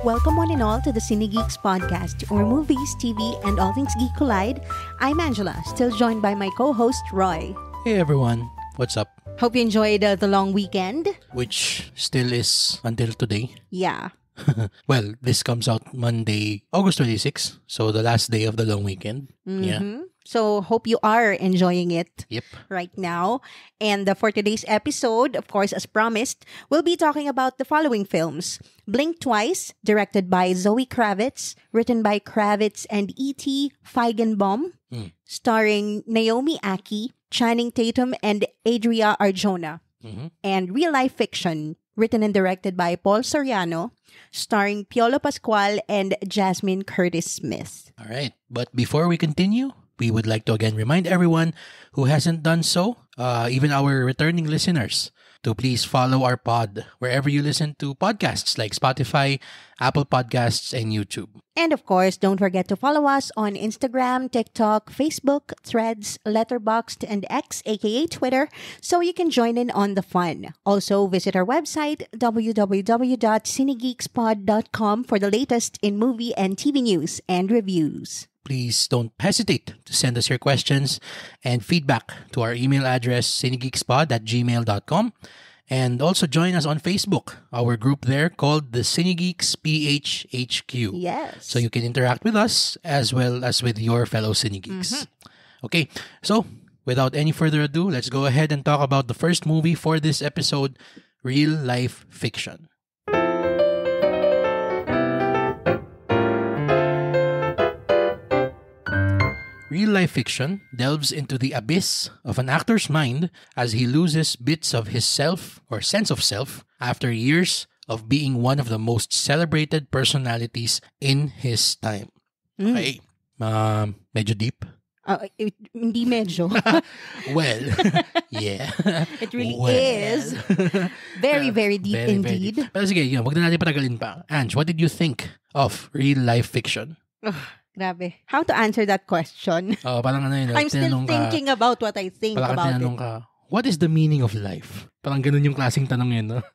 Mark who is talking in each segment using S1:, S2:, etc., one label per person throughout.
S1: Welcome one and all to the Cine Geeks podcast, where movies, TV, and all things geek collide. I'm Angela, still joined by my co-host Roy.
S2: Hey everyone, what's up?
S1: Hope you enjoyed the long weekend.
S2: Which still is until today.
S1: Yeah.
S2: Well, this comes out Monday, August 26, so the last day of the long weekend. Yeah.
S1: So hope you are enjoying it
S2: Yep.
S1: right now. And for today's episode, of course, as promised, we'll be talking about the following films. Blink Twice, directed by Zoe Kravitz, written by Kravitz and E.T. Feigenbaum, starring Naomi Ackie, Channing Tatum, and Adria Arjona. And Real Life Fiction, written and directed by Paul Soriano, starring Piolo Pascual and Jasmine Curtis Smith.
S2: All right. But before we continue, we would like to again remind everyone who hasn't done so, even our returning listeners, to please follow our pod wherever you listen to podcasts like Spotify, Apple Podcasts, and YouTube.
S1: And of course, don't forget to follow us on Instagram, TikTok, Facebook, Threads, Letterboxd, and X, aka Twitter, so you can join in on the fun. Also, visit our website, www.cinegeekspod.com, for the latest in movie and TV news and reviews.
S2: Please don't hesitate to send us your questions and feedback to our email address, cinegeekspod@gmail.com. And also join us on Facebook, our group there called the Cinegeeks PHHQ.
S1: Yes.
S2: So you can interact with us as well as with your fellow Cinegeeks. Okay, so without any further ado, let's go ahead and talk about the first movie for this episode, Real Life Fiction. Real Life Fiction delves into the abyss of an actor's mind as he loses bits of his self or sense of self after years of being one of the most celebrated personalities in his time. Okay. Medyo deep.
S1: Hindi medyo.
S2: Well, yeah.
S1: It really
S2: Well.
S1: is. Very, very deep
S2: Very, very
S1: indeed.
S2: deep. Pero sige, yun, wag na natin patagalin pa. Ange, what did you think of Real Life Fiction?
S1: Grabe. How to answer that question?
S2: Parang ano yun.
S1: I'm still
S2: tinanong ka-
S1: thinking about what I think
S2: Parang
S1: about
S2: tinanong
S1: it.
S2: ka, what is the meaning of life? Parang ganun yung klaseng tanong yun, no?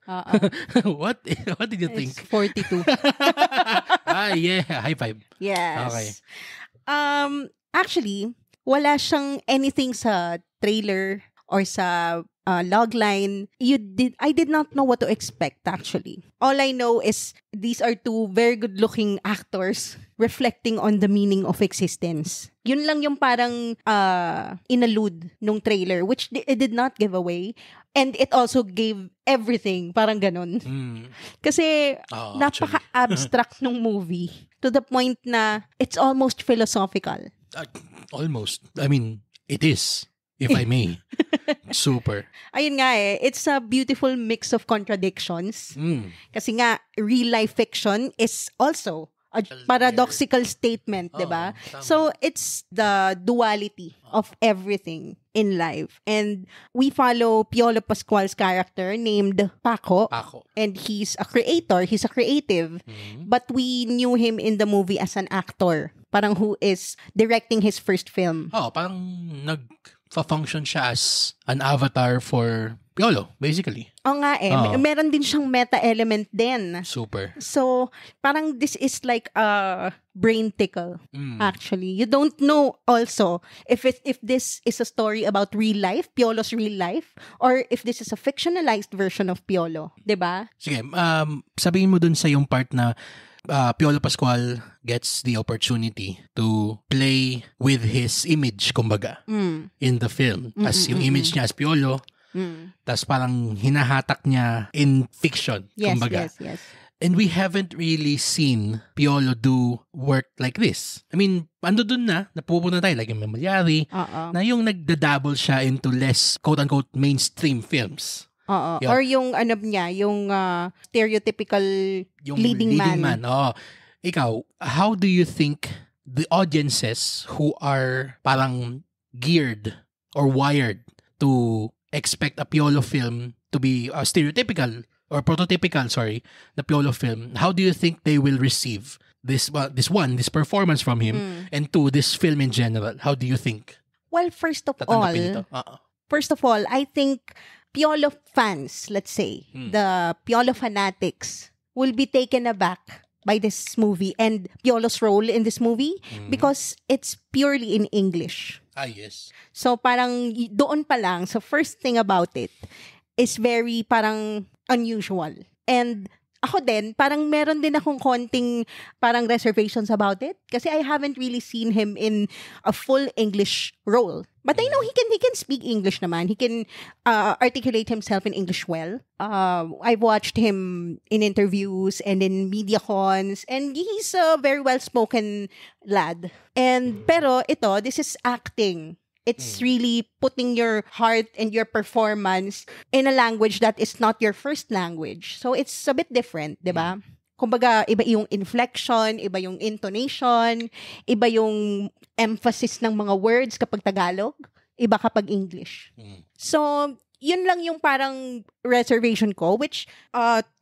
S2: What did you think?
S1: It's 42.
S2: Yeah. High five.
S1: Yes.
S2: Okay.
S1: Actually, wala siyang anything sa trailer or sa logline. I did not know what to expect, actually. All I know is these are two very good-looking actors reflecting on the meaning of existence. Yun lang yung parang inallude nung trailer, which it did not give away. And it also gave everything, parang ganun. Kasi napaka-abstract nung movie to the point na it's almost philosophical.
S2: Almost. I mean, it is, if I may. Super.
S1: Ayun nga it's a beautiful mix of contradictions. Kasi nga, real life fiction is also a paradoxical statement, diba?
S2: Tama.
S1: So, it's the duality of everything in life. And we follow Piolo Pascual's character named Paco. And he's a creator. He's a creative. But we knew him in the movie as an actor. Parang who is directing his first film.
S2: Parang nag-function siya as an avatar for Piolo, basically.
S1: Nga meron din siyang meta element din.
S2: Super.
S1: So, parang this is like a brain tickle, actually. You don't know also if this is a story about real life, Piolo's real life, or if this is a fictionalized version of Piolo. Diba?
S2: Sige, sabihin mo dun sa yung part na Piolo Pascual gets the opportunity to play with his image, kumbaga, in the film. As yung image niya as Piolo, tas parang hinahatak niya in fiction, kumbaga.
S1: Yes.
S2: And we haven't really seen Piolo do work like this. I mean, ando dun na, napupunta tayo, like yung Mamalyari, na yung nagdadabble siya into less, quote-unquote, mainstream films.
S1: Yeah. Or yung yung stereotypical yung leading man.
S2: Ikaw, how do you think the audiences who are parang geared or wired to expect a Piolo film to be stereotypical or prototypical, the Piolo film, how do you think they will receive this performance from him, and two, this film in general? How do you think?
S1: Well, first of all, I think Piolo fans, let's say, the Piolo fanatics, will be taken aback by this movie and Piolo's role in this movie because it's purely in English.
S2: Yes.
S1: So parang doon pa lang, so first thing about it is very parang unusual. And ako din, parang meron din akong konting parang reservations about it kasi I haven't really seen him in a full English role. But I know he can speak English naman. He can articulate himself in English well. I've watched him in interviews and in media cons and he's a very well-spoken lad. And pero ito, this is acting. It's really putting your heart and your performance in a language that is not your first language. So it's a bit different, di ba? Kumbaga, iba yung inflection, iba yung intonation, iba yung emphasis ng mga words kapag Tagalog, iba kapag English. So, yun lang yung parang reservation ko, which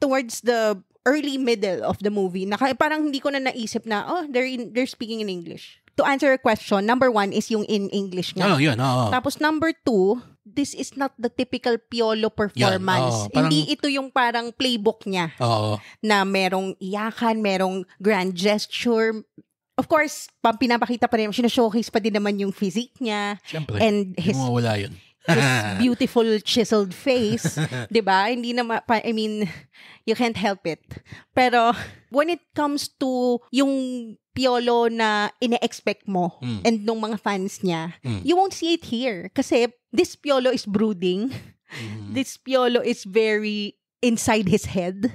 S1: towards the early middle of the movie, parang hindi ko na naisip na, they're speaking in English. To answer your question, number 1 is yung in English nga.
S2: Yun.
S1: Tapos number 2, this is not the typical Piolo performance. Hindi ito yung parang playbook niya. Na merong iyakan, merong grand gesture. Of course, pinapakita pa rin, sinashowcase pa din naman yung physique niya.
S2: Siyempre,
S1: and his beautiful chiseled face. Diba? Hindi na, I mean, you can't help it. Pero, when it comes to yung Piolo na ine-expect mo and nung mga fans niya, you won't see it here. Kasi this Piolo is brooding. This Piolo is very inside his head.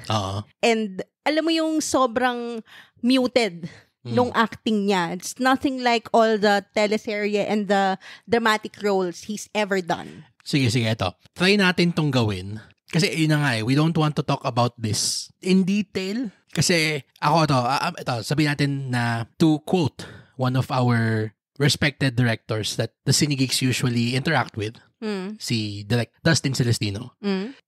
S1: And alam mo yung sobrang muted nung acting niya. It's nothing like all the teleserye and the dramatic roles he's ever done.
S2: Sige, ito. Try natin tong gawin. Kasi yun na nga we don't want to talk about this in detail. Kasi ako ito, sabihin natin na to quote one of our respected directors that the Cinegeeks usually interact with, si Direct Dustin Celestino.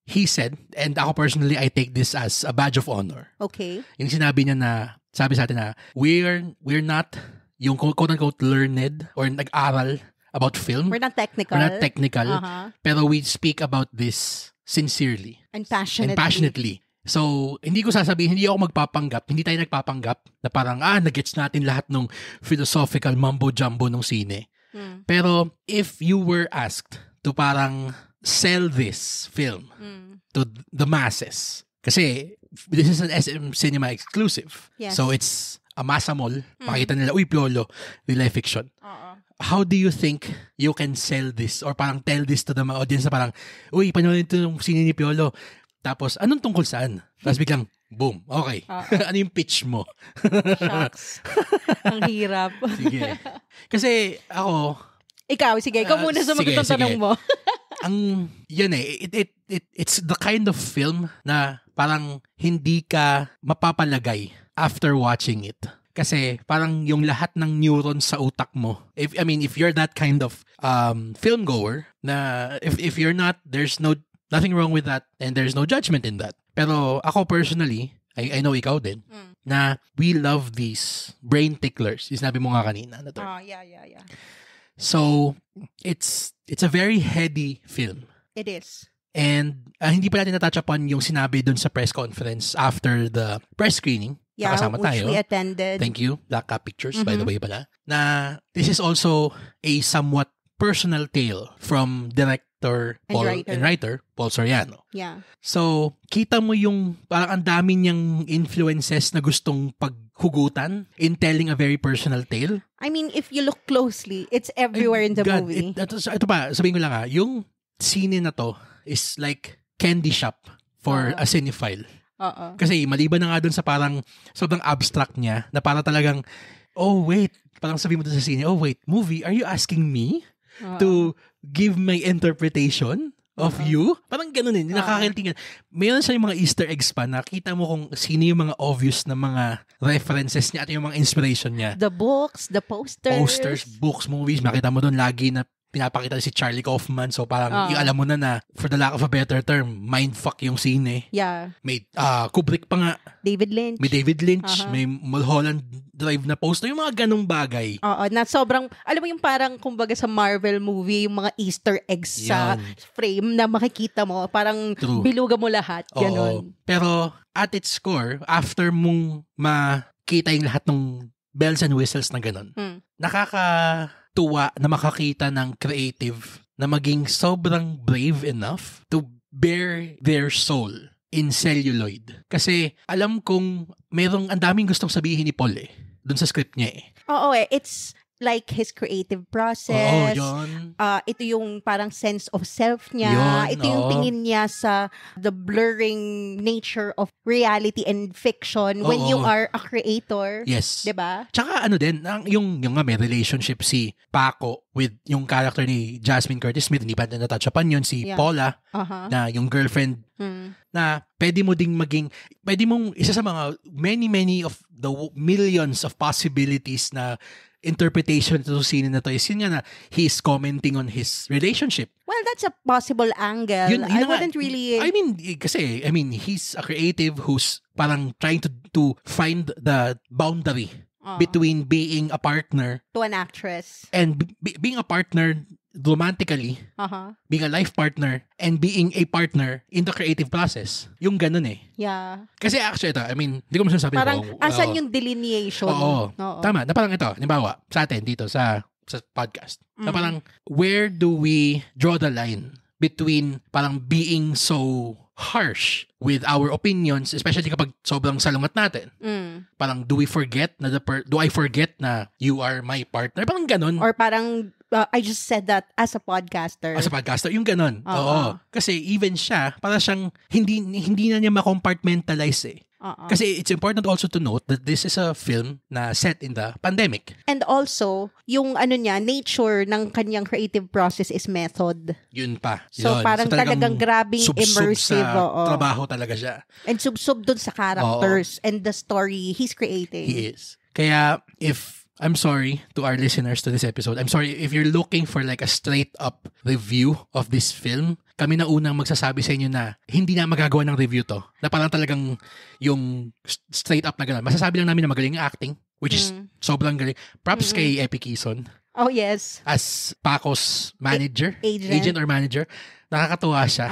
S2: He said, and ako personally, I take this as a badge of honor.
S1: Okay.
S2: Yung sinabi niya na, sabi sa atin na, we're not yung quote-unquote learned or nag-aral about film.
S1: We're not technical.
S2: Pero we speak about this sincerely.
S1: And passionately.
S2: So, hindi ako magpapanggap, hindi tayo nagpapanggap na parang, nagets natin lahat ng philosophical mumbo-jumbo ng sine. Pero, if you were asked to parang sell this film to the masses, kasi this is an SM Cinema exclusive.
S1: Yes.
S2: So, it's a masa mall. Makita nila, Piolo, real life fiction. How do you think you can sell this or parang tell this to the audience na parang, panoorin ito ng sine ni Piolo. Tapos, anong tungkol saan? Tapos biglang, boom, okay. Ano yung pitch mo?
S1: Shucks. Ang hirap.
S2: Sige. Kasi ako...
S1: Ikaw muna sa magandang tanong mo.
S2: It's the kind of film na parang hindi ka mapapalagay after watching it. Kasi parang yung lahat ng neurons sa utak mo, if you're that kind of film goer, na if you're not, there's nothing wrong with that and there's no judgment in that. Pero ako personally, I know ikaw din, na we love these brain ticklers. Sinabi mo nga kanina na term.
S1: Yeah.
S2: So, it's a very heady film.
S1: It is.
S2: And hindi pa natin na-touch upon yung sinabi dun sa press conference after the press screening.
S1: Yeah,
S2: Nakasama
S1: which
S2: tayo.
S1: we attended.
S2: Thank you, Black Cap Pictures, by the way pala. Na this is also a somewhat personal tale from director and writer Paul Soriano.
S1: Yeah.
S2: So, kita mo yung parang ang dami niyang influences na gustong paghugutan in telling a very personal tale.
S1: I mean, if you look closely, it's everywhere in the movie.
S2: Ito pa, sabihin ko lang yung scene na to is like candy shop for a cinephile. Kasi maliban na nga dun sa parang sobrang abstract niya na para talagang, parang sabihin mo dun sa scene, movie, are you asking me to give my interpretation of you? Parang ganun nakakiltingan. Mayroon siya yung mga Easter eggs pa, nakita mo kung sino yung mga obvious na mga references niya at yung mga inspiration niya.
S1: The books, the posters.
S2: Posters, books, movies, makita mo dun lagi na pinapakita si Charlie Kaufman. So parang yung alam mo na for the lack of a better term, mindfuck yung scene.
S1: Yeah.
S2: May Kubrick pa nga.
S1: David Lynch.
S2: May David Lynch. May Mulholland drive na poster, yung mga ganong bagay.
S1: Oo, na sobrang, alam mo yung parang, kumbaga sa Marvel movie, yung mga Easter eggs sa frame na makikita mo, parang biluga mo lahat, ganon.
S2: Pero at its core, after mong makita yung lahat ng bells and whistles na ganon, nakakatuwa na makakita ng creative na maging sobrang brave enough to bare their soul in celluloid. Kasi alam kong ang daming gustong sabihin ni Paul dun sa script niya
S1: Oo it's like his creative process. Ito yung parang sense of self niya. Ito yung tingin niya sa the blurring nature of reality and fiction when you are a creator.
S2: Yes.
S1: Diba?
S2: Tsaka din, yung nga may relationship si Paco with yung character ni Jasmine Curtis Smith, hindi pa na-touch upan yun, si Paula, na yung girlfriend, na pwede mong isa sa mga many of the millions of possibilities na interpretation to scene na to is yun nga na he's commenting on his relationship.
S1: Well, that's a possible angle. I wouldn't really...
S2: I mean, he's a creative who's parang trying to find the boundary between being a partner
S1: to an actress
S2: and being a partner romantically, being a life partner, and being a partner in the creative process. Yung ganun
S1: Yeah.
S2: Kasi actually ito, hindi ko masasabi
S1: parang asan yung delineation?
S2: Oo. Tama. Na parang ito, halimbawa, sa atin dito sa podcast. Na parang, where do we draw the line between parang being so harsh with our opinions, especially kapag sobrang salungat natin. Parang, do I forget na you are my partner? Parang ganun.
S1: Or parang, I just said that as a podcaster.
S2: As a podcaster, yung ganun. Oo. Kasi even siya, parang siyang hindi na niya ma-compartmentalize Kasi it's important also to note that this is a film na set in the pandemic.
S1: And also, yung nature ng kanyang creative process is method.
S2: Yun pa.
S1: So parang talagang grabing immersive.
S2: Sa trabaho talaga siya.
S1: And sub dun sa characters and the story he's creating.
S2: He is. Kaya I'm sorry to our listeners to this episode. I'm sorry if you're looking for like a straight up review of this film. Kami na unang magsasabi sa inyo na hindi na magagawa ng review to. Na parang talagang yung straight up na gano'n. Masasabi lang namin na magaling yung acting, which is sobrang galing. Props kay Epi Kison.
S1: Oh, yes.
S2: As Paco's manager. Agent or manager. Nakakatuwa siya.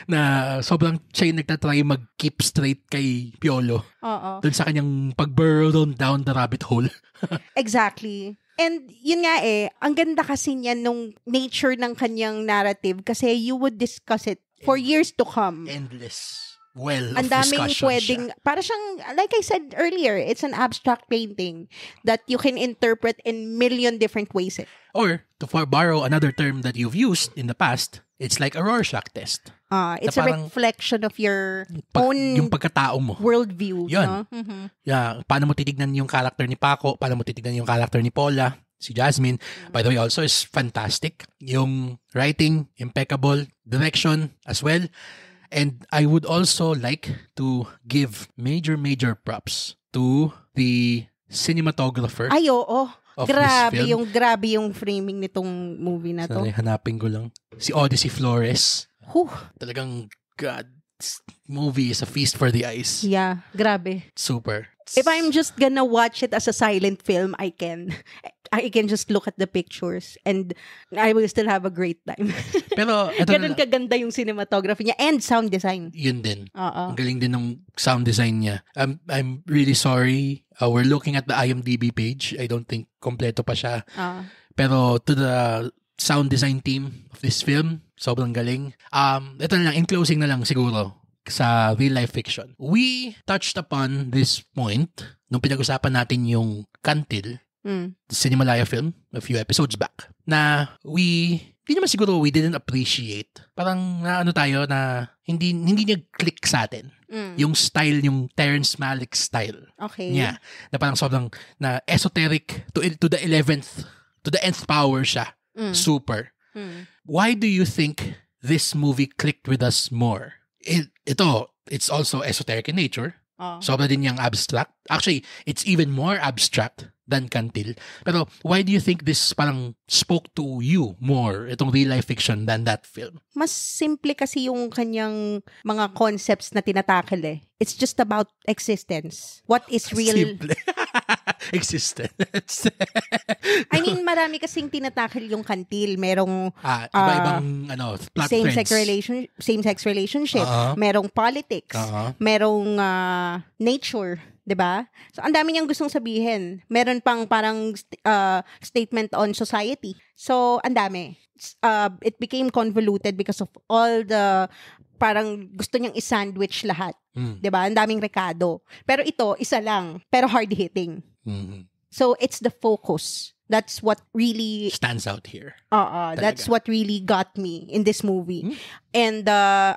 S2: Na sobrang siya yung nagtatry mag-keep straight kay Piolo. Doon sa kanyang pag-burrow down the rabbit hole.
S1: Exactly. And yun nga ang ganda kasi niya nung nature ng kanyang narrative kasi you would discuss it for years to come.
S2: Endless well of
S1: ang daming
S2: discussion
S1: pwedeng,
S2: siya.
S1: Para siyang, like I said earlier, it's an abstract painting that you can interpret in million different ways.
S2: Or, to borrow another term that you've used in the past, it's like a Rorschach test.
S1: It's a reflection of your own
S2: yung pagkatao mo.
S1: Worldview.
S2: Yun.
S1: No? Mm-hmm.
S2: Yeah, paano mo titignan yung character ni Paco, paano mo titignan yung character ni Paula, si Jasmine. By the way, also is fantastic. Yung writing, impeccable. Direction as well. And I would also like to give major props to the cinematographer.
S1: Ay, oo.
S2: Grabe
S1: yung framing nitong movie na to.
S2: Sorry, hanapin ko lang. Si Odyssey Flores. Talagang, God, this movie is a feast for the eyes.
S1: Yeah, grabe.
S2: Super.
S1: If I'm just gonna watch it as a silent film, I can just look at the pictures and I will still have a great time.
S2: Pero ito
S1: ganun kaganda yung cinematography niya and sound design.
S2: Yun din. Ang galing din ng sound design niya. I'm really sorry. We're looking at the IMDb page. I don't think kompleto pa siya. Pero to the sound design team of this film, sobrang galing. Ito na lang, in closing na lang siguro sa real life fiction. We touched upon this point nung pinag-usapan natin yung Kantil, the Cinemalaya film a few episodes back, na we didn't appreciate. Parang tayo na hindi nag-click sa atin. Yung style, yung Terrence Malick style.
S1: Okay.
S2: Yeah. Na parang sobrang na esoteric to the 11th, to the nth power siya. Super. Why do you think this movie clicked with us more? It's also esoteric in nature. Sobra din yung abstract. Actually, it's even more abstract than Kantil. Pero why do you think this parang spoke to you more, itong real life fiction, than that film?
S1: Mas simple kasi yung kanyang mga concepts na tinatakil It's just about existence. What is real?
S2: Simple. existence.
S1: I mean, marami kasing tinatakil yung kantil. Merong
S2: Iba-ibang plot
S1: same-sex relationship, merong politics, merong nature, 'di ba? So ang dami niyang gustong sabihin. Meron pang parang statement on society. So ang dami. It became convoluted because of all the parang gusto niyang i-sandwich lahat. 'Di ba? Ang daming rekado. Pero ito, isa lang, pero hard-hitting. So it's the focus. That's what really
S2: stands out here.
S1: That's what really got me in this movie. And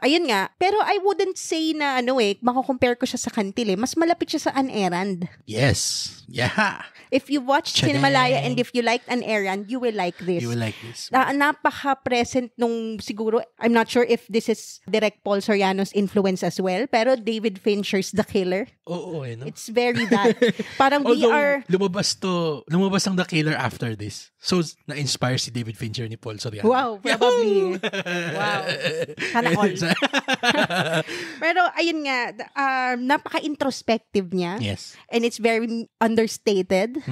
S1: ayun nga, pero I wouldn't say na mako-compare ko siya sa Kantil. Mas malapit siya sa An Errand.
S2: Yes. Yeah.
S1: If you watched Cinemalaya and if you liked An Errand, you will like this.
S2: You will like this.
S1: Napaka-present nung siguro, I'm not sure if this is Direk Paul Soriano's influence as well, pero David Fincher's The Killer.
S2: Oo,
S1: It's very that. Parang
S2: lumabas ang The Killer after this. So, na-inspire si David Fincher ni Paul Soriano.
S1: Wow, probably. Wow. Sana all. Pero, ayun nga, napaka-introspective niya.
S2: Yes.
S1: And it's very understated.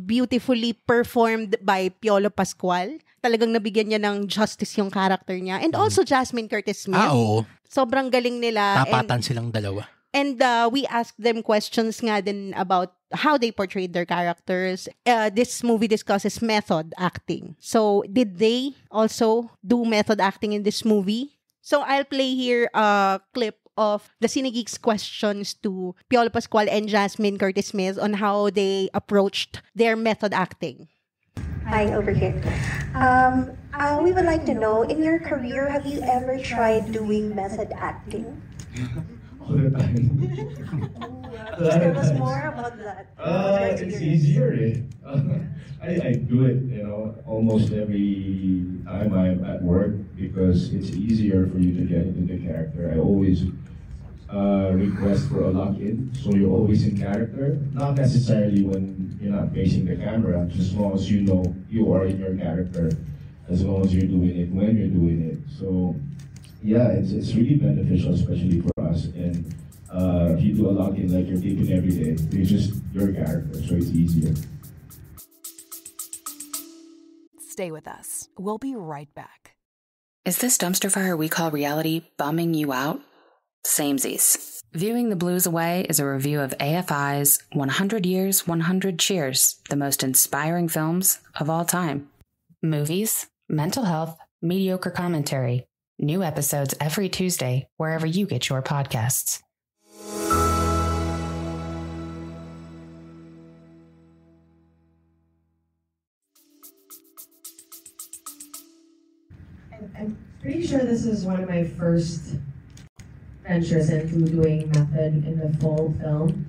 S1: Beautifully performed by Piolo Pascual. Talagang nabigyan niya ng justice yung character niya. And also Jasmine Curtis Smith.
S2: Oo.
S1: Sobrang galing nila.
S2: Tapatan silang dalawa.
S1: And we asked them questions nga din about how they portrayed their characters. This movie discusses method acting. So, did they also do method acting in this movie? So, I'll play here a clip of the Cinegeeks questions to Piolo Pascual and Jasmine Curtis Smith on how they approached their method acting.
S3: Hi, over here. We would like to know, in your career, have you ever tried doing method acting?
S4: All the time.
S3: Tell us more about that.
S4: It's easier. I do it, almost every time I'm at work because it's easier for you to get into the character. I always request for a lock-in, so you're always in character. Not necessarily when you're not facing the camera, just as long as you know you are in your character, as long as you're doing it when you're doing it. So, yeah, it's really beneficial, especially for us. And if you do a lock-in like you're taping every day, you're just your character, so it's easier.
S5: Stay with us. We'll be right back.
S6: Is this dumpster fire we call reality bumming you out? Samesies. Viewing the Blues Away is a review of AFI's 100 Years, 100 Cheers, the most inspiring films of all time. Movies, mental health, mediocre commentary. New episodes every Tuesday, wherever you get your podcasts.
S7: I'm pretty sure this is one of my first ventures into doing method in the full film.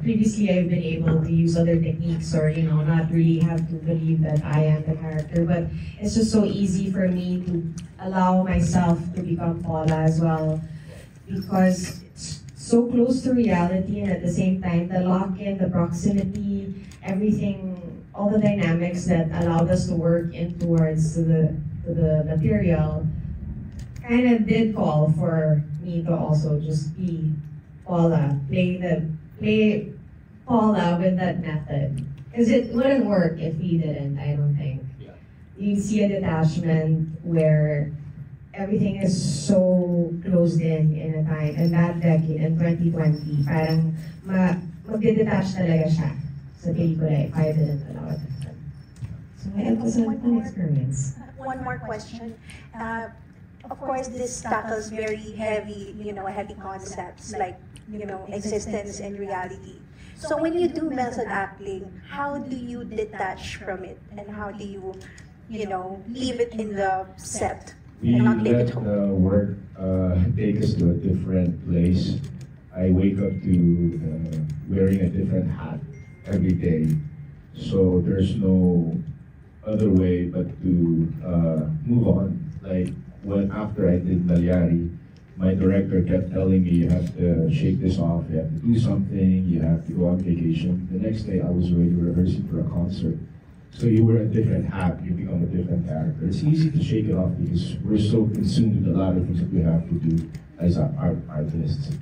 S7: Previously, I've been able to use other techniques or, not really have to believe that I am the character. But it's just so easy for me to allow myself to become Paula as well because it's so close to reality and at the same time, the lock-in, the proximity, everything, all the dynamics that allowed us to work in towards the material kind of did call for me to also just be Paula, play Paula with that method. Because it wouldn't work if we didn't, I don't think.
S4: Yeah.
S7: You see a detachment where everything is so closed in a time, in that decade, in 2020, parang magde-detach talaga siya sa pelikula if I didn't allow it. So it was a fun experience.
S3: One more question. Of course, this tackles very heavy, heavy concepts like, existence and reality. So when you do method acting, how do you detach from it? And how do you, leave it in the set and not leave it home?
S4: We let the work take us to a different place. I wake up to wearing a different hat every day. So there's no other way but to move on. Like after I did Malyari, my director kept telling me, you have to shake this off, you have to do something, you have to go on vacation. The next day I was already rehearsing for a concert. So you wear a different hat, you become a different character. It's easy to shake it off because we're so consumed with a lot of things that we have to do as artists.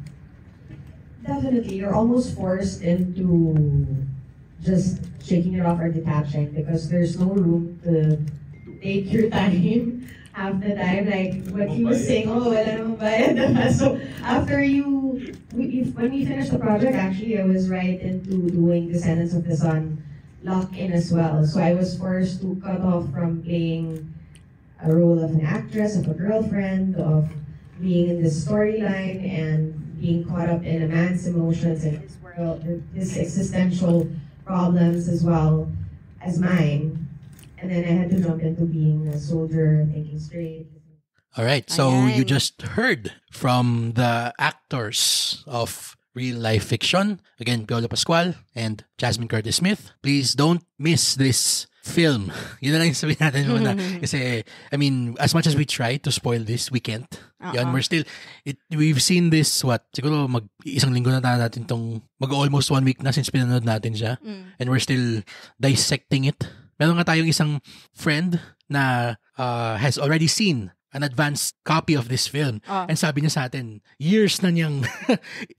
S7: Definitely, you're almost forced into just shaking it off or detaching because there's no room to take your time half the time. Like what he was saying, oh, wala namang bayad. So after when we finished the project, actually I was right into doing Descendants of the Sun lock-in as well. So I was forced to cut off from playing a role of an actress, of a girlfriend, of being in this storyline and being caught up in a man's emotions and his world, his existential problems as well as mine. And then I had to jump into being a soldier, thinking straight.
S2: All right. So
S1: Ayan.
S2: you just heard from the actors of Real Life Fiction. Again, Piolo Pascual and Jasmine Curtis Smith. Please don't miss this film. Yun na lang yung sabihin natin muna. Kasi, I mean, as much as we try to spoil this, we can't. Yan, we're still, we've seen this, siguro isang linggo na tayo natin almost 1 week na since pinanood natin siya. And we're still dissecting it. Meron nga tayong isang friend na has already seen an advanced copy of this film. And sabi niya sa atin, years na niyang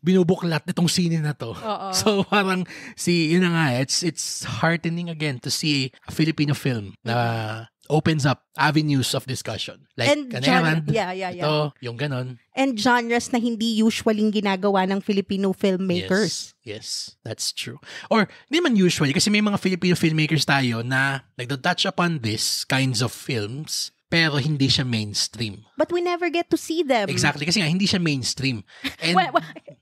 S2: binubuklat itong scene na to. So parang, yun na nga, it's heartening again to see a Filipino film na opens up avenues of discussion. Like
S1: And
S2: Kanerand,
S1: yeah.
S2: ito, yung ganon.
S1: And genres na hindi usually ginagawa ng Filipino filmmakers.
S2: Yes, that's true. Or, hindi man usually, kasi may mga Filipino filmmakers tayo na nagda-touch upon this kinds of films, pero hindi siya mainstream.
S1: But we never get to see them.
S2: Exactly, kasi nga, hindi siya mainstream. And,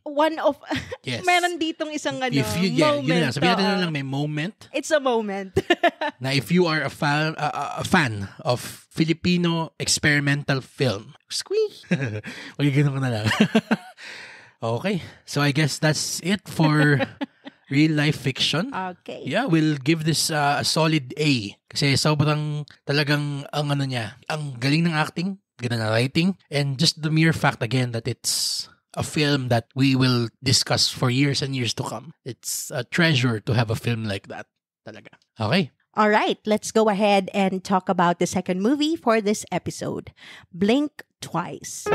S1: One of,
S2: yes.
S1: meron ditong isang
S2: Yun
S1: moment.
S2: lang. Sabihin natin na lang may moment.
S1: It's a moment.
S2: Na if you are a fan of Filipino experimental film, squeak! Magigano ko na lang. Okay. So I guess that's it for Real Life Fiction.
S1: Okay.
S2: Yeah, we'll give this a solid A. Kasi sobrang talagang ang galing ng acting, ganda na writing, and just the mere fact again that it's a film that we will discuss for years and years to come. It's a treasure to have a film like that. Talaga. Okay.
S1: All right, let's go ahead and talk about the second movie for this episode, Blink Twice.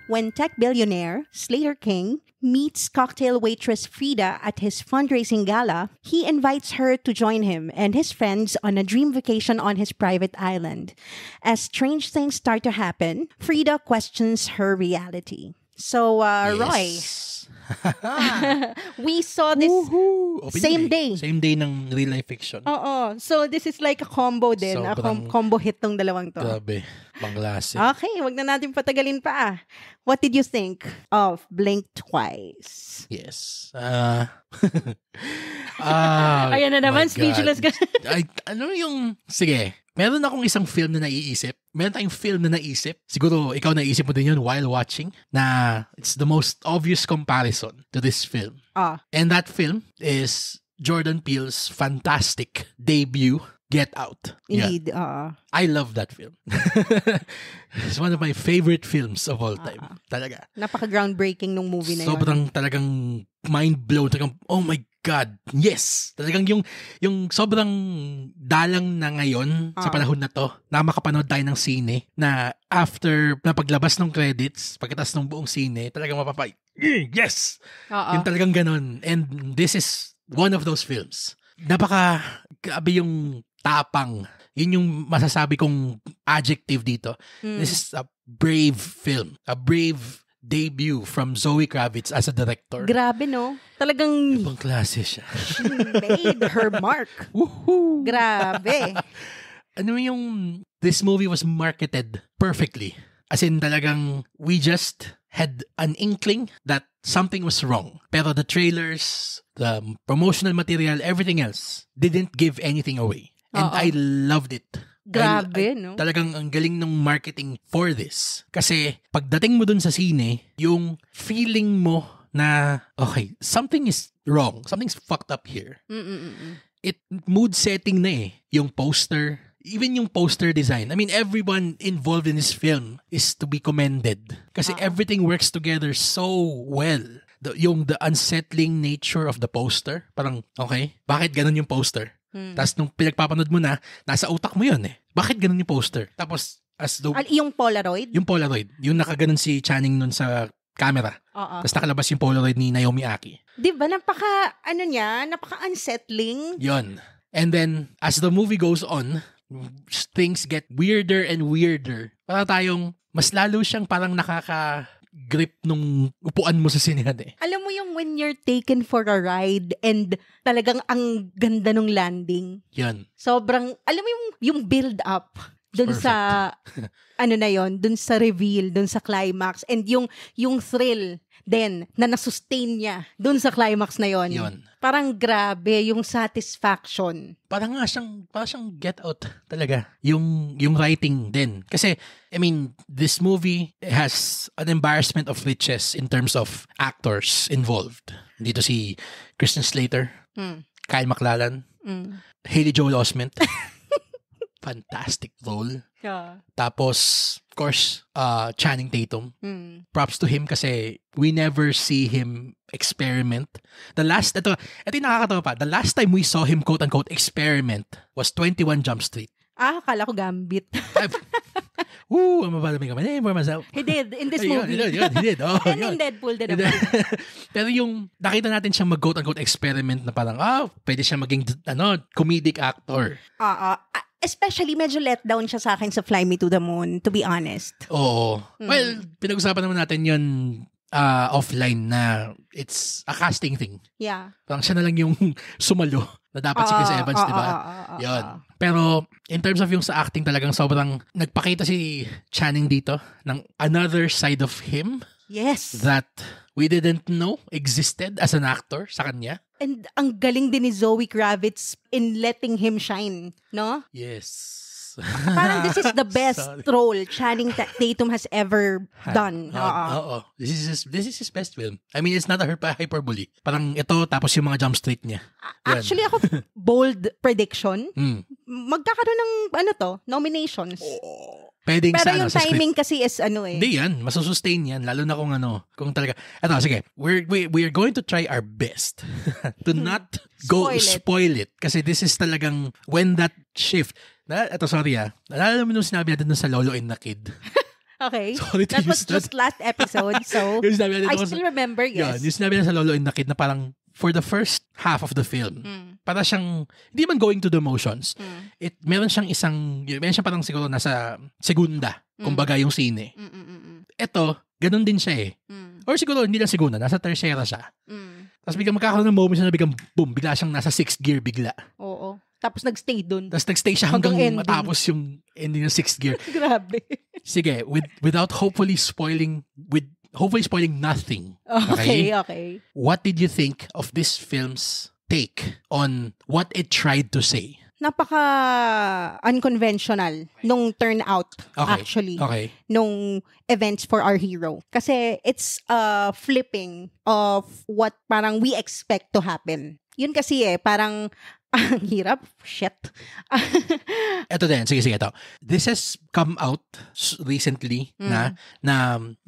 S1: When tech billionaire Slater King meets cocktail waitress Frida at his fundraising gala, he invites her to join him and his friends on a dream vacation on his private island. As strange things start to happen, Frida questions her reality. So, Roy, we saw this same day.
S2: Same day ng Real Life Fiction.
S1: Oo. So, this is like a combo din.
S2: Sobrang-
S1: Combo hit tong dalawang to.
S2: Grabe. Pangklase.
S1: Okay, wag na natin patagalin pa. What did you think of Blink Twice?
S2: Yes.
S1: Ayan na naman,
S2: my God.
S1: speechless ka.
S2: Sige, meron akong isang film na naiisip. Meron tayong film na naisip. Siguro, ikaw naisip mo din yun while watching, na it's the most obvious comparison to this film. And that film is Jordan Peele's fantastic debut, Get Out.
S1: Indeed.
S2: I love that film. It's one of my favorite films of all time. Talaga.
S1: Napaka-groundbreaking nung movie na yun.
S2: Sobrang talagang mind-blown. Talagang, oh my God, yes! Talagang yung sobrang dalang na ngayon sa panahon na to, na makapanood tayo ng sine, na after na paglabas ng credits, pagkatapos ng buong sine, talagang yes! Yung talagang ganun. And this is one of those films. Grabe yung tapang. Yun yung masasabi kong adjective dito. This is a brave film. A brave debut from Zoe Kravitz as a director.
S1: Grabe, no? Talagang
S2: Ibang klase siya.
S1: she made her mark.
S2: Woohoo!
S1: Grabe.
S2: This movie was marketed perfectly. As in talagang, we just had an inkling that something was wrong. Pero the trailers, the promotional material, everything else didn't give anything away. And I loved it.
S1: Grabe, no?
S2: Talagang ang galing ng marketing for this. Kasi pagdating mo dun sa sine, yung feeling mo na, okay, something is wrong. Something's fucked up here. It mood setting na eh. Yung poster, even yung poster design. I mean, everyone involved in this film is to be commended. Kasi everything works together so well. The unsettling nature of the poster. Parang, okay, bakit ganun yung poster? Tapos nung pinagpapanood mo na, nasa utak mo yun eh. Bakit ganun yung poster? Tapos, as the
S1: Yung Polaroid?
S2: yung Polaroid, yung nakaganon si Channing nun sa camera.
S1: Oo.
S2: Tapos nakalabas yung Polaroid ni Naomi Aki.
S1: Di ba? Napaka-unsettling.
S2: Yon. And then, as the movie goes on, things get weirder and weirder. Para tayong, mas lalo siyang parang nakaka-grip nung upuan mo sa sinehan eh.
S1: Alam mo yung when you're taken for a ride and talagang ang ganda nung landing.
S2: Yan.
S1: Sobrang, alam mo yung build up dun sa, ano na yon, dun sa reveal, dun sa climax, and yung thrill then na nasustain niya dun sa climax na yon.
S2: Yun.
S1: Parang grabe yung satisfaction.
S2: Parang siyang Get Out talaga. Yung writing din. Kasi, I mean, this movie has an embarrassment of riches in terms of actors involved. Dito si Christian Slater, Kyle MacLachlan, Haley Joel Osment. Fantastic role.
S1: Yeah.
S2: Tapos, of course, Channing Tatum. Props to him kasi we never see him experiment. Ito yung nakakatawa pa. The last time we saw him quote-unquote experiment was 21 Jump Street.
S1: Akala ko Gambit.
S2: Mabalamig kami.
S1: He did, in this movie.
S2: He did. Oh,
S1: And in Deadpool din naman.
S2: Pero yung, nakita natin siyang mag-quote-unquote experiment na parang, pwede siya maging, comedic actor.
S1: Especially, medyo let down siya sa akin sa Fly Me to the Moon, to be honest.
S2: Oo. Well, pinag-usapan naman natin yun offline na it's a casting thing.
S1: Yeah.
S2: Parang siya na lang yung sumalo na dapat si Chris Evans, di ba? Yun. Pero, in terms of yung sa acting talagang sobrang nagpakita si Channing dito ng another side of him.
S1: Yes.
S2: That we didn't know existed as an actor sa kanya.
S1: And ang galing din ni Zoe Kravitz in letting him shine, no?
S2: Yes.
S1: Parang this is the best role Channing Tatum has ever done.
S2: Oo. This is his best film. I mean, it's not a hyperbole. Parang ito, tapos yung mga Jump Street niya.
S1: Actually, ako, bold prediction, magkakaroon ng, nominations.
S2: Pwedeng
S1: pero
S2: sa,
S1: yung
S2: sa
S1: timing kasi is
S2: Hindi yan. Masusustain yan. Lalo na kung talaga. Ito, sige. We're going to try our best to not spoil it. Kasi this is talagang when that shift. Sorry Nalala mo nung sinabi natin sa Lolo and the Kid.
S1: Okay.
S2: Sorry to
S1: that was just last episode. So, I still remember, yes.
S2: Yung sinabi natin sa Lolo and the Kid na parang for the first half of the film, para siyang, hindi man going to the motions, meron siyang parang siguro nasa segunda, kumbaga yung sine. Ito, ganun din siya eh. Or siguro, hindi lang segunda, nasa tercera siya. Tapos biglang magkakaroon ng moment siya na biglang, boom, bigla siyang nasa 6th gear bigla.
S1: Oo. Tapos nagstay dun.
S2: Tapos nagstay siya hanggang matapos yung ending ng 6th gear.
S1: Grabe.
S2: Sige, without hopefully spoiling nothing.
S1: Okay.
S2: What did you think of this film's take on what it tried to say?
S1: Napaka-unconventional nung turnout, actually.
S2: Okay.
S1: Nung events for our hero. Kasi it's a flipping of what parang we expect to happen. Yun kasi parang ang hirap. Shit.
S2: Ito din. Sige, ito. This has come out recently na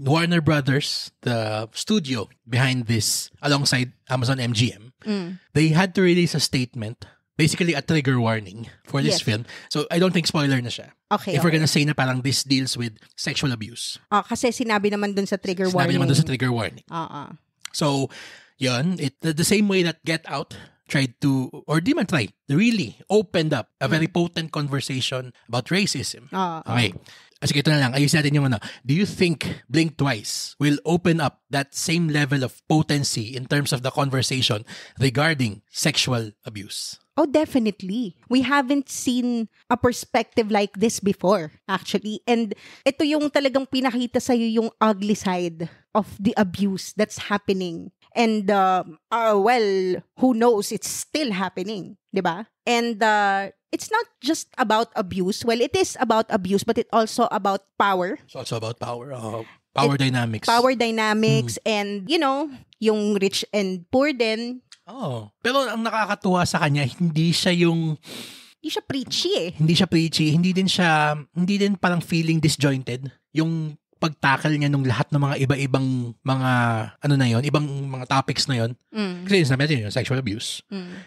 S2: Warner Brothers, the studio behind this, alongside Amazon MGM, they had to release a statement, basically a trigger warning for this film. So, I don't think spoiler na siya.
S1: Okay.
S2: If we're gonna say na parang this deals with sexual abuse.
S1: Kasi sinabi naman dun sa trigger warning.
S2: So, yun. The same way that Get Out tried to, or di man try, really opened up a very potent conversation about racism. Okay. Sige, ito na lang. Ayusin natin yung do you think Blink Twice will open up that same level of potency in terms of the conversation regarding sexual abuse?
S1: Oh, definitely. We haven't seen a perspective like this before, actually. And ito yung talagang pinakita sa'yo yung ugly side of the abuse that's happening. And, who knows, it's still happening, di ba? And it's not just about abuse. Well, it is about abuse, but it's also about power.
S2: It's also about power. Power dynamics.
S1: Power dynamics and, yung rich and poor din.
S2: Pero ang nakakatuwa sa kanya, hindi siya
S1: preachy eh.
S2: Hindi siya preachy. Hindi din parang feeling disjointed. Yung pag-tackle niya nung lahat ng mga iba-ibang mga ibang mga topics na yon. Kasi sinabi natin yung sexual abuse.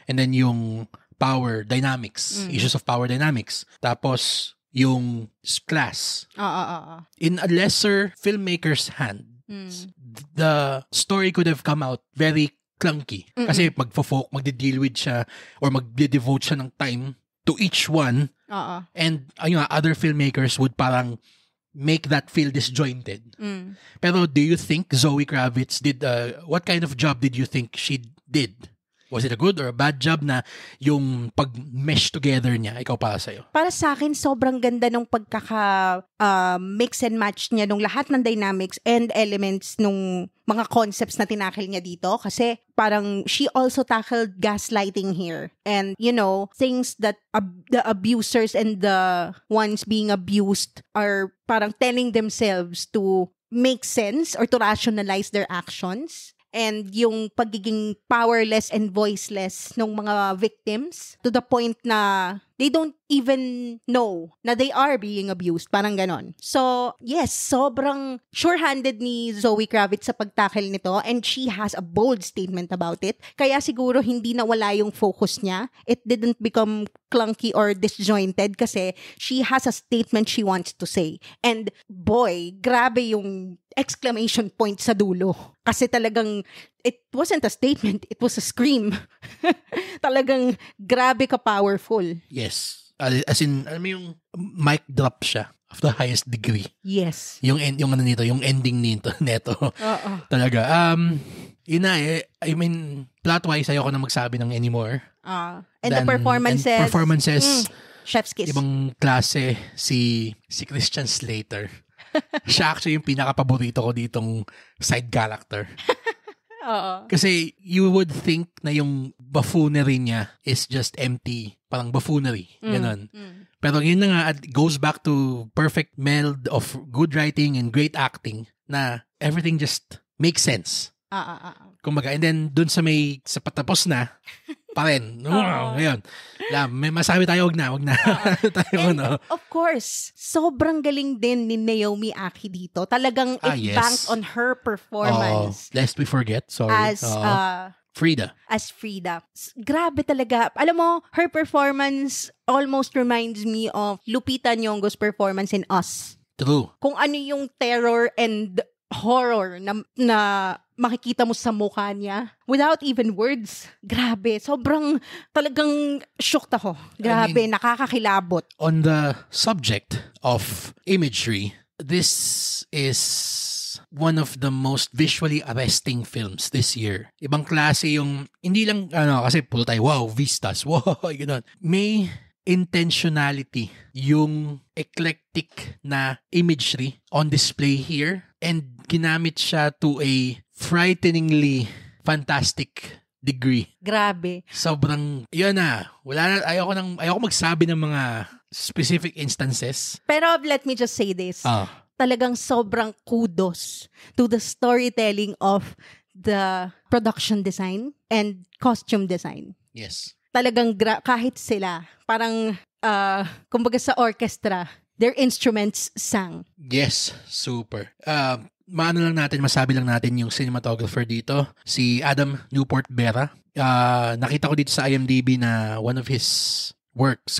S2: And then yung power dynamics, issues of power dynamics. Tapos yung class. In a lesser filmmaker's hand, the story could have come out very clunky. Kasi magde-deal with siya or magde-devote siya ng time to each one. And other filmmakers would parang make that feel disjointed. Pero do you think Zoe Kravitz did, what kind of job did you think she did? Was it a good or a bad job na yung pag-mesh together niya? Ikaw para sa'yo.
S1: Para sa akin, sobrang ganda nung mix and match niya nung lahat ng dynamics and elements nung mga concepts na tinakil niya dito. Kasi parang she also tackled gaslighting here. And, things that the abusers and the ones being abused are parang telling themselves to make sense or to rationalize their actions. And yung pagiging powerless and voiceless ng mga victims to the point na they don't even know na they are being abused. Parang ganon. So, yes, sobrang sure-handed ni Zoe Kravitz sa pagtackle nito and she has a bold statement about it. Kaya siguro hindi nawala yung focus niya. It didn't become clunky or disjointed kasi she has a statement she wants to say. And boy, grabe yung exclamation point sa dulo. Kasi talagang, it wasn't a statement, it was a scream. Talagang grabe ka powerful.
S2: Yes. As in, alam mo yung mic drop siya of the highest degree.
S1: Yes.
S2: Yung ending neto. Talaga. Yun na I mean, plot-wise, ayoko na magsabi ng anymore.
S1: And the performances. Chef's kiss.
S2: Ibang klase si Christian Slater. Siya actually yung pinaka-paborito ko ditong side character. Kasi you would think na yung buffoonery niya is just empty. Parang buffoonery. Ganon. Pero yun na nga, it goes back to perfect meld of good writing and great acting na everything just makes sense. Kumbaga, and then dun sa patapos na, pa rin. Ngayon. May masabi tayo, wag na.
S1: Of course, sobrang galing din ni Naomi Aki dito. Talagang it banked on her performance.
S2: Lest we forget, sorry.
S1: As
S2: Frida.
S1: Grabe talaga. Alam mo, her performance almost reminds me of Lupita Nyong'o's performance in Us.
S2: True.
S1: Kung ano yung terror and horror na makikita mo sa mukha niya without even words. Grabe. Sobrang talagang shocked ako. Grabe. Nakakakilabot.
S2: On the subject of imagery, this is one of the most visually arresting films this year. Ibang klase yung, hindi lang, kasi puro tayo, wow, vistas, wow, gano'n. May intentionality yung eclectic na imagery on display here and ginamit siya to a frighteningly fantastic degree.
S1: Grabe.
S2: Sobrang, yun na, ayoko magsabi ng mga specific instances.
S1: Pero let me just say this. Talagang sobrang kudos to the storytelling of the production design and costume design.
S2: Yes.
S1: Talagang kahit sila, parang, kumbaga sa orchestra, their instruments sang.
S2: Yes, super. Masabi lang natin yung cinematographer dito, si Adam Newport Vera. Nakita ko dito sa IMDb na one of his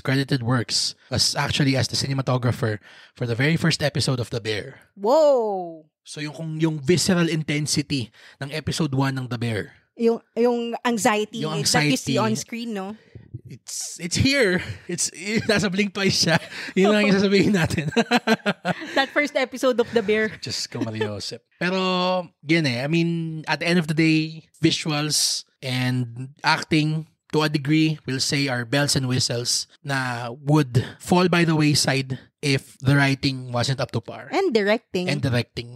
S2: credited works, was actually as the cinematographer for the very first episode of The Bear.
S1: Whoa!
S2: So yung visceral intensity ng episode 1 ng The Bear.
S1: Yung anxiety that you see on screen, no?
S2: It's here. It's nasa Blink twice siya. Yun lang yung sasabihin natin.
S1: That first episode of The Bear.
S2: Just Mariosep. Pero, yun I mean, at the end of the day, visuals and acting, to a degree, we'll say are bells and whistles na would fall by the wayside if the writing wasn't up to par.
S1: And directing.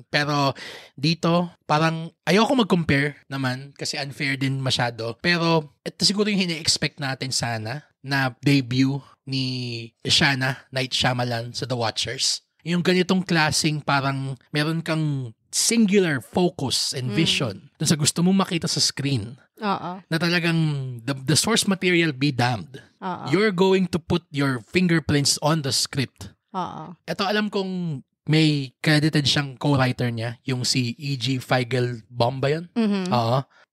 S2: Pero dito, parang ayoko mag-compare naman kasi unfair din masyado. Pero ito siguro yung hini-expect natin sana na debut ni Shana Night Shyamalan sa The Watchers. Yung ganitong klaseng parang meron kang singular focus and vision dun sa gusto mong makita sa screen. Na talagang the source material be damned. You're going to put your fingerprints on the script. Ito alam kong may credited siyang co-writer niya, yung si E.G. Feigelbaum ba yun?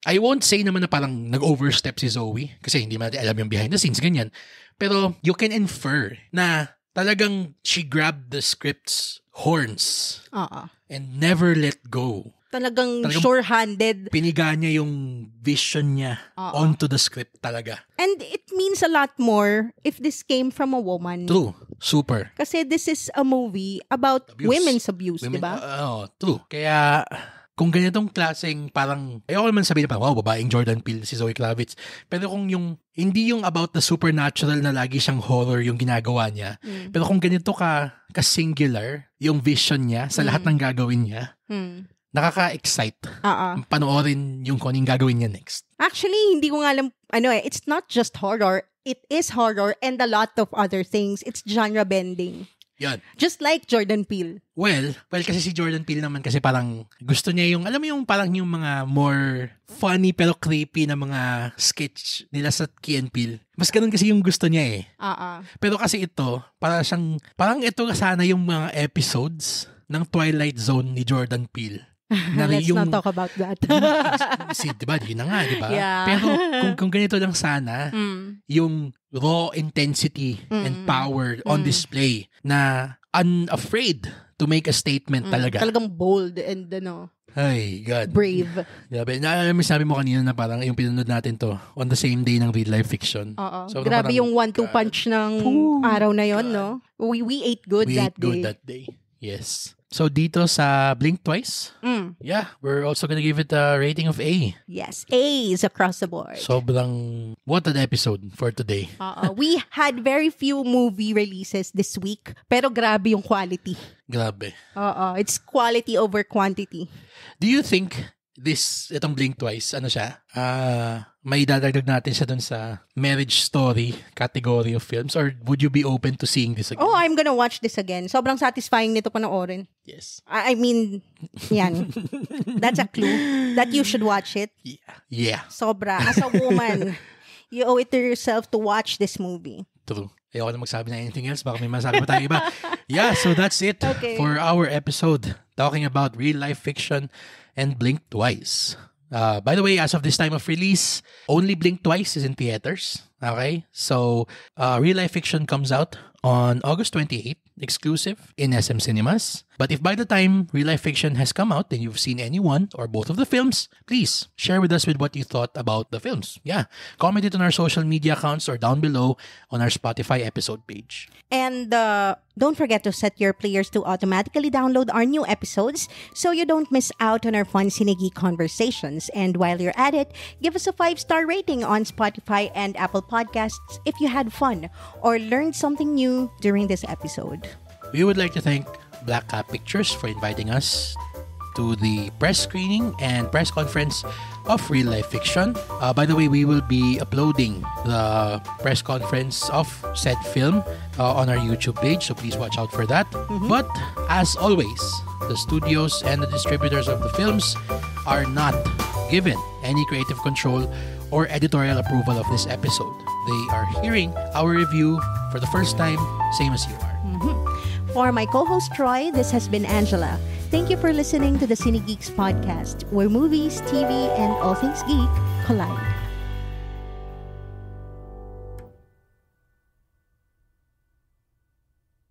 S2: I won't say naman na parang nag-overstep si Zoe kasi hindi man natin alam yung behind the scenes, ganyan. Pero you can infer na talagang she grabbed the script's horns
S1: Oo.
S2: and never let go.
S1: Talagang
S2: Talagang-
S1: sure-handed.
S2: Piniga niya yung vision niya
S1: Oo.
S2: onto the script talaga.
S1: And it means a lot more if this came from a woman.
S2: True. Super.
S1: Kasi this is a movie about
S2: Abuse.
S1: women's abuse, di ba?
S2: True. Kaya, kung ganitong klaseng parang, ayoko naman sabihin na parang, wow, babaeng Jordan Peele, si Zoe Kravitz. Pero kung hindi yung about the supernatural na lagi siyang horror yung ginagawa niya. Pero kung ganito ka-singular yung vision niya sa lahat ng gagawin niya, nakaka-excite. Panoorin yung kung anong gagawin niya next.
S1: Actually, hindi ko nga alam, it's not just horror. It is horror and a lot of other things. It's genre bending.
S2: Yan.
S1: Just like Jordan Peele.
S2: Well, kasi si Jordan Peele naman kasi parang gusto niya yung, alam mo yung parang yung mga more funny pero creepy na mga sketch nila sa Key and Peele. Mas ganun kasi yung gusto niya eh. Pero kasi ito, parang ito sana yung mga episodes ng Twilight Zone ni Jordan Peele.
S1: Let's not talk about that.
S2: Diba? Yun na nga, diba?
S1: Yeah.
S2: Pero kung ganito lang sana, yung raw intensity and power on display na unafraid to make a statement talaga.
S1: Talagang bold and
S2: Ay, God.
S1: brave.
S2: Grabe. Naalala mo, sabi mo kanina na parang yung pinanood natin to on the same day ng real life fiction.
S1: Oo.
S2: So,
S1: Grabe
S2: parang,
S1: yung 1-2 punch ng araw na yon, no? We ate good
S2: we
S1: that
S2: ate good
S1: day.
S2: that day. Yes. So, dito sa Blink Twice, yeah, we're also gonna give it a rating of A.
S1: Yes, A's across the board.
S2: Sobrang, what an episode for today.
S1: We had very few movie releases this week, pero grabe yung quality.
S2: Grabe.
S1: It's quality over quantity.
S2: Do you think itong Blink Twice, may dadagdag natin siya dun sa marriage story category of films, or would you be open to seeing this again?
S1: Oh, I'm gonna watch this again. Sobrang satisfying nito panoorin.
S2: Yes.
S1: I mean, yan. That's a clue that you should watch it.
S2: Yeah.
S1: Sobra. As a woman, you owe it to yourself to watch this movie.
S2: True. Ayoko na magsabi na anything else. Baka may masabi pa tayo iba. Yeah, so that's it for our episode talking about real life fiction and Blink Twice. By the way, as of this time of release, only Blink Twice is in theaters. Okay? So, Real Life Fiction comes out on August 28th, exclusive in SM Cinemas. But if by the time Real Life Fiction has come out and you've seen any one or both of the films, please share with us with what you thought about the films. Yeah. Comment it on our social media accounts or down below on our Spotify episode page.
S1: And don't forget to set your players to automatically download our new episodes so you don't miss out on our fun Cinegeek conversations. And while you're at it, give us a 5-star rating on Spotify and Apple Podcasts if you had fun or learned something new during this episode.
S2: We would like to thank Black Cat Pictures for inviting us to the press screening and press conference of Real Life Fiction. By the way, we will be uploading the press conference of said film on our YouTube page, so please watch out for that. But as always, the studios and the distributors of the films are not given any creative control or editorial approval of this episode. They are hearing our review for the first time, same as you are.
S1: For my co-host Troy, this has been Angela. Thank you for listening to the Cinegeeks podcast, where movies, TV, and all things geek collide.